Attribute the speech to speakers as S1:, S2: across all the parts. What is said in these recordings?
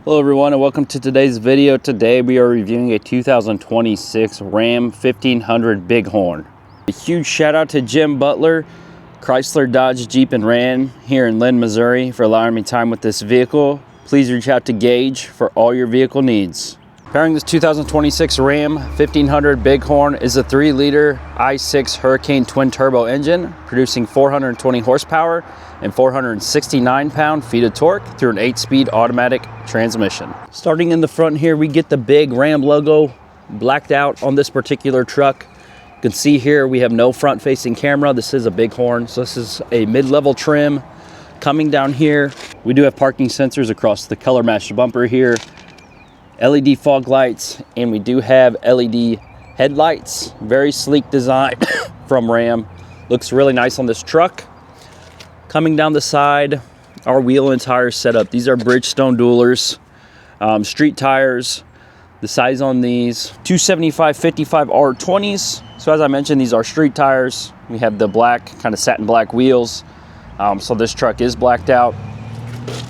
S1: Hello everyone and welcome to today's video. Today we are reviewing a 2026 Ram 1500 Bighorn. A huge shout out to Jim Butler, Chrysler, Dodge, Jeep and Ram here in Linn, Missouri for allowing me time with this vehicle. Please reach out to Gage for all your vehicle needs. Powering this 2026 Ram 1500 Bighorn is a 3-liter i6 Hurricane twin turbo engine producing 420 horsepower and 469 pound-feet of torque through an 8-speed automatic transmission. Starting in the front here, we get the big Ram logo blacked out on this particular truck. You can see here we have no front-facing camera. This is a Bighorn, so this is a mid-level trim. Coming down here, we do have parking sensors across the color-matched bumper here, LED fog lights, and we do have LED headlights. Very sleek design from Ram. Looks really nice on this truck. Coming down the side, our wheel and tire setup. These are Bridgestone dualers, street tires. The size on these, 275/55 R20s. So as I mentioned, these are street tires. We have the black, kind of satin black wheels. So this truck is blacked out.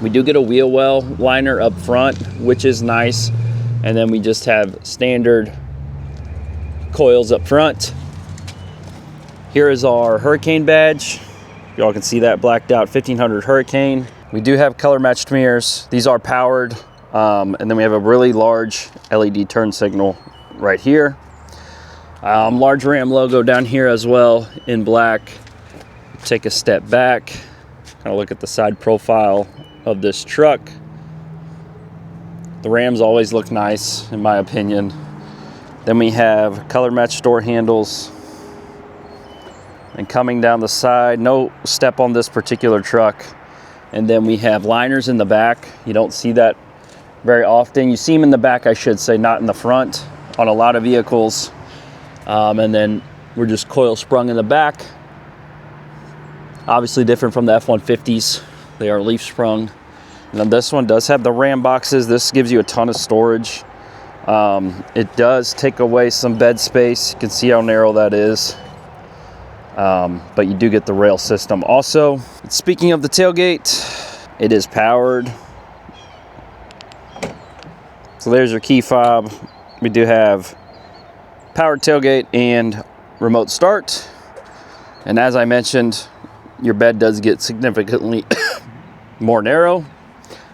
S1: We do get a wheel well liner up front, which is nice. And then we just have standard coils up front. Here is our Hurricane badge. Y'all can see that blacked out 1500 Hurricane. We do have color matched mirrors. These are powered. And then we have a really large LED turn signal right here. Large Ram logo down here as well in black. Take a step back, kind of look at the side profile of this truck. The Rams always look nice in my opinion. Then we have color matched door handles. And coming down the side, no step on this particular truck. And then we have liners in the back. You don't see that very often. You see them in the back, I should say, not in the front on a lot of vehicles. And then we're just coil sprung in the back. Obviously different from the F-150s. They are leaf sprung. And then this one does have the Ram boxes. This gives you a ton of storage. It does take away some bed space. You can see how narrow that is. But you do get the rail system also. Speaking of the tailgate, it is powered. So there's your key fob. We do have powered tailgate and remote start. And as I mentioned, your bed does get significantly more narrow.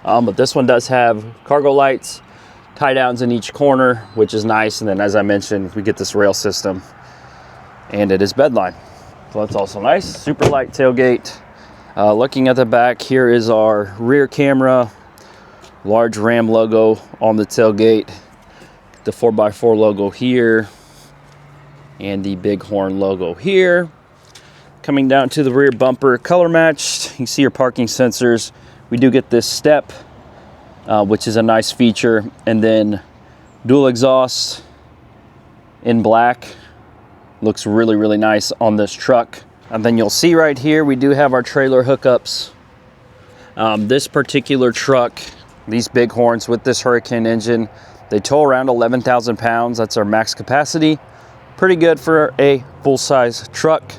S1: But this one does have cargo lights, tie downs in each corner, which is nice. And then as I mentioned, we get this rail system and it is bedline. So that's also nice. Super light tailgate. Looking at the back, here is our rear camera. Large Ram logo on the tailgate. The 4x4 logo here. And the Bighorn logo here. Coming down to the rear bumper, color matched. You can see your parking sensors. We do get this step, which is a nice feature. And then dual exhaust in black. Looks really, really nice on this truck. And then you'll see right here, we do have our trailer hookups. This particular truck, these Bighorns with this Hurricane engine, they tow around 11,000 pounds. That's our max capacity. Pretty good for a full-size truck.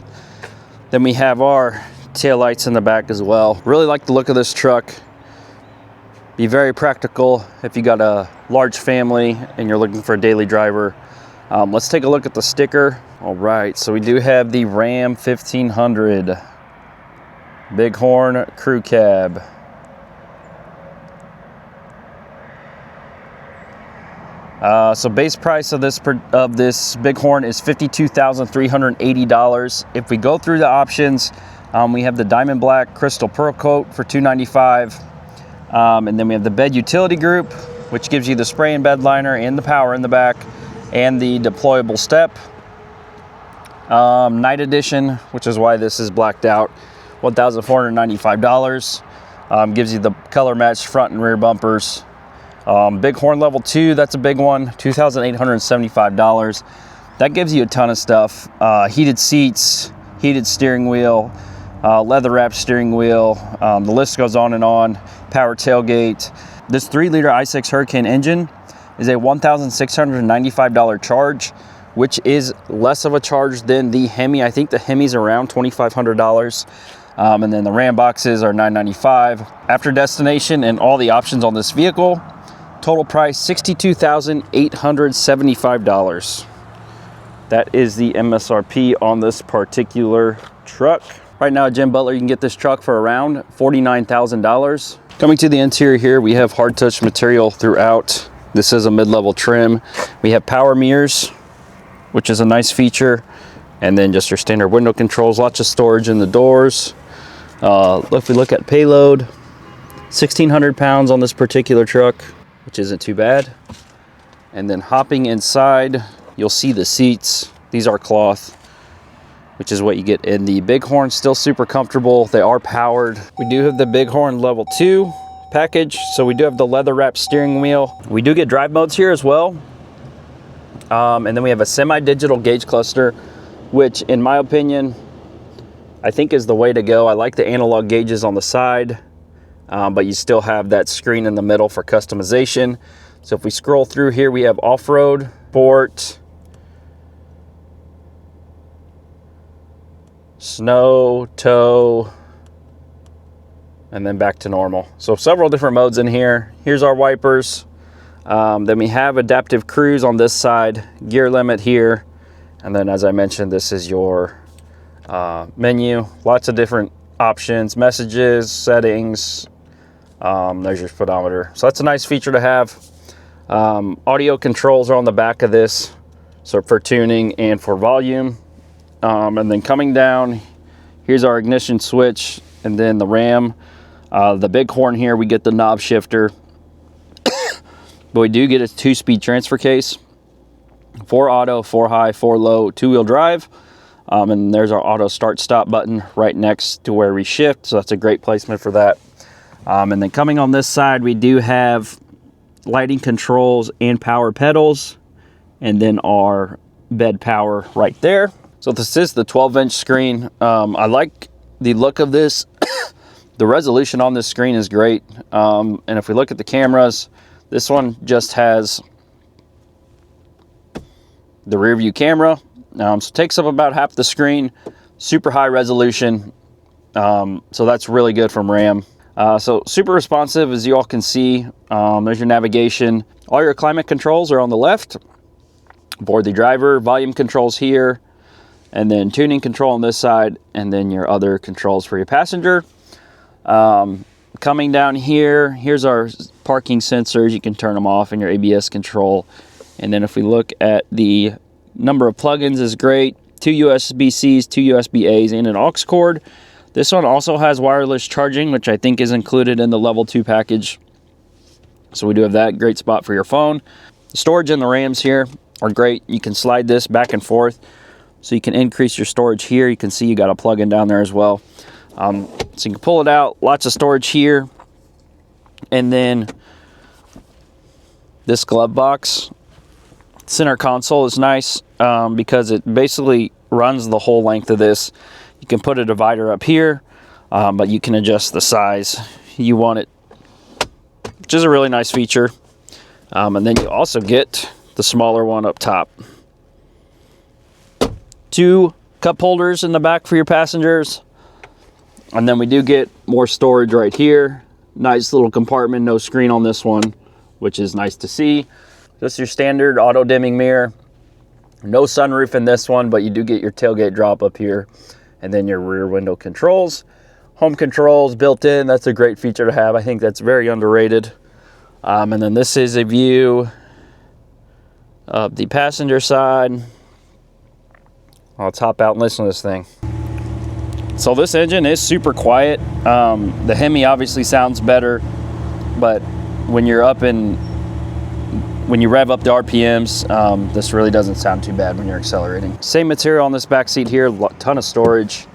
S1: Then we have our taillights in the back as well. Really like the look of this truck. Be very practical if you got a large family and you're looking for a daily driver. Let's take a look at the sticker. All right, so we do have the Ram 1500 Bighorn Crew Cab. So base price of this Bighorn is $52,380. If we go through the options, we have the Diamond Black Crystal Pearl Coat for $295. And then we have the Bed Utility Group, which gives you the spray and bed liner and the power in the back, and the deployable step. Night Edition, which is why this is blacked out, $1,495. Gives you the color matched front and rear bumpers. Bighorn level 2, that's a big one, $2,875. That gives you a ton of stuff. Heated seats, heated steering wheel, leather wrapped steering wheel. The list goes on and on. Power tailgate. This 3-liter i6 Hurricane engine is a $1,695 charge, which is less of a charge than the HEMI. I think the HEMI's around $2,500. And then the Ram boxes are $995. After destination and all the options on this vehicle, Total price $62,875. That is the MSRP on this particular truck. Right now at Jim Butler, you can get this truck for around $49,000. Coming to the interior here, we have hard touch material throughout. This is a mid-level trim. We have power mirrors, which is a nice feature. And then just your standard window controls, lots of storage in the doors. If we look at payload, 1,600 pounds on this particular truck, which isn't too bad. And then hopping inside, you'll see the seats. These are cloth, which is what you get in the Bighorn. Still super comfortable. They are powered. We do have the Bighorn level 2 package. So we do have the leather wrapped steering wheel. We do get drive modes here as well. And then we have a semi-digital gauge cluster, which in my opinion, I think is the way to go. I like the analog gauges on the side, but you still have that screen in the middle for customization. So if we scroll through here, we have off-road, sport, snow, tow, and then back to normal. So several different modes in here. Here's our wipers. Then we have adaptive cruise on this side, gear limit here. And then as I mentioned, this is your menu. Lots of different options, messages, settings. There's your speedometer. So that's a nice feature to have. Audio controls are on the back of this, so for tuning and for volume. And then coming down, here's our ignition switch, and then the RAM. The Bighorn here, we get the knob shifter. But we do get a 2-speed transfer case. 4 auto, 4 high, 4 low, 2-wheel drive. And there's our auto start stop button right next to where we shift. So that's a great placement for that. And then coming on this side, we do have lighting controls and power pedals. And then our bed power right there. So this is the 12-inch screen. I like the look of this. The resolution on this screen is great. And if we look at the cameras, this one just has the rear view camera. So it takes up about half the screen, super high resolution. So that's really good from Ram. So super responsive, as you all can see. There's your navigation. All your climate controls are on the left. Aboard the driver, volume controls here, and then tuning control on this side, and then your other controls for your passenger. Coming down here, here's our parking sensors. You can turn them off, and your ABS control. And then if we look at the number of plugins is great. 2 USB-Cs, 2 USB-As, and an aux cord. This one also has wireless charging, which I think is included in the level 2 package. So we do have that. Great spot for your phone. The storage in the Rams here are great. You can slide this back and forth. So you can increase your storage here. You can see you got a plug-in down there as well. So you can pull it out. Lots of storage here. And then this glove box. Center console is nice because it basically runs the whole length of this. You can put a divider up here, but you can adjust the size you want it, which is a really nice feature. And then you also get the smaller one up top. 2 cup holders in the back for your passengers. And then we do get more storage right here. Nice little compartment, no screen on this one, which is nice to see. Just your standard auto dimming mirror. No sunroof in this one, but you do get your tailgate drop up here. And then your rear window controls. Home controls built in. That's a great feature to have. I think that's very underrated. And then this is a view of the passenger side. Let's hop out and listen to this thing. So this engine is super quiet. The HEMI obviously sounds better, but when you're when you rev up the RPMs, this really doesn't sound too bad when you're accelerating. Same material on this back seat here, ton of storage.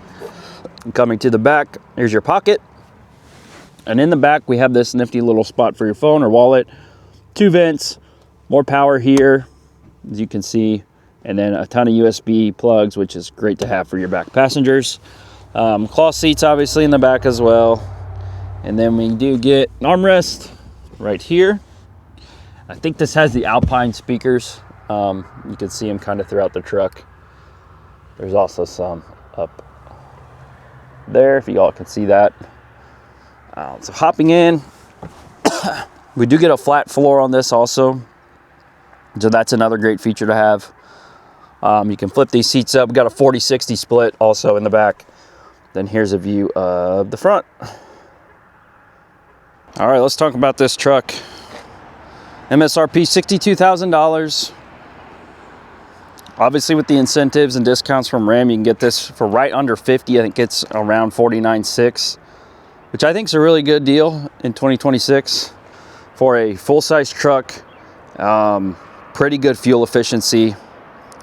S1: Coming to the back, here's your pocket. And in the back, we have this nifty little spot for your phone or wallet. 2 vents, more power here, as you can see, and then a ton of USB plugs, which is great to have for your back passengers. Cloth seats obviously in the back as well. And then we do get an armrest right here. I think this has the Alpine speakers. You can see them kind of throughout the truck. There's also some up there, if you all can see that. So hopping in, We do get a flat floor on this also, so that's another great feature to have. You can flip these seats up. We got a 40-60 split also in the back. Then here's a view of the front. All right, let's talk about this truck. MSRP $62,000. Obviously with the incentives and discounts from Ram, you can get this for right under 50. I think it's around 49.6, which I think is a really good deal in 2026 for a full-size truck. Pretty good fuel efficiency.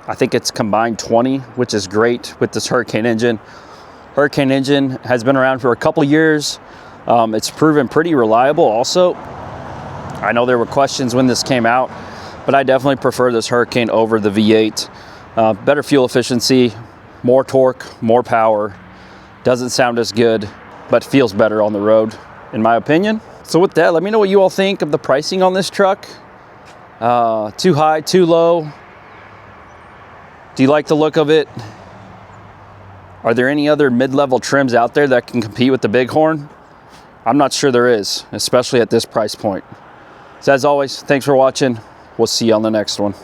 S1: I think it's combined 20, which is great with this Hurricane engine. Hurricane engine has been around for a couple years. It's proven pretty reliable also. I know there were questions when this came out, but I definitely prefer this Hurricane over the V8. Better fuel efficiency, more torque, more power. Doesn't sound as good, but feels better on the road, in my opinion. So with that, let me know what you all think of the pricing on this truck. Too high, too low? Do you like the look of it? Are there any other mid-level trims out there that can compete with the Bighorn? I'm not sure there is, especially at this price point. So as always, thanks for watching. We'll see you on the next one.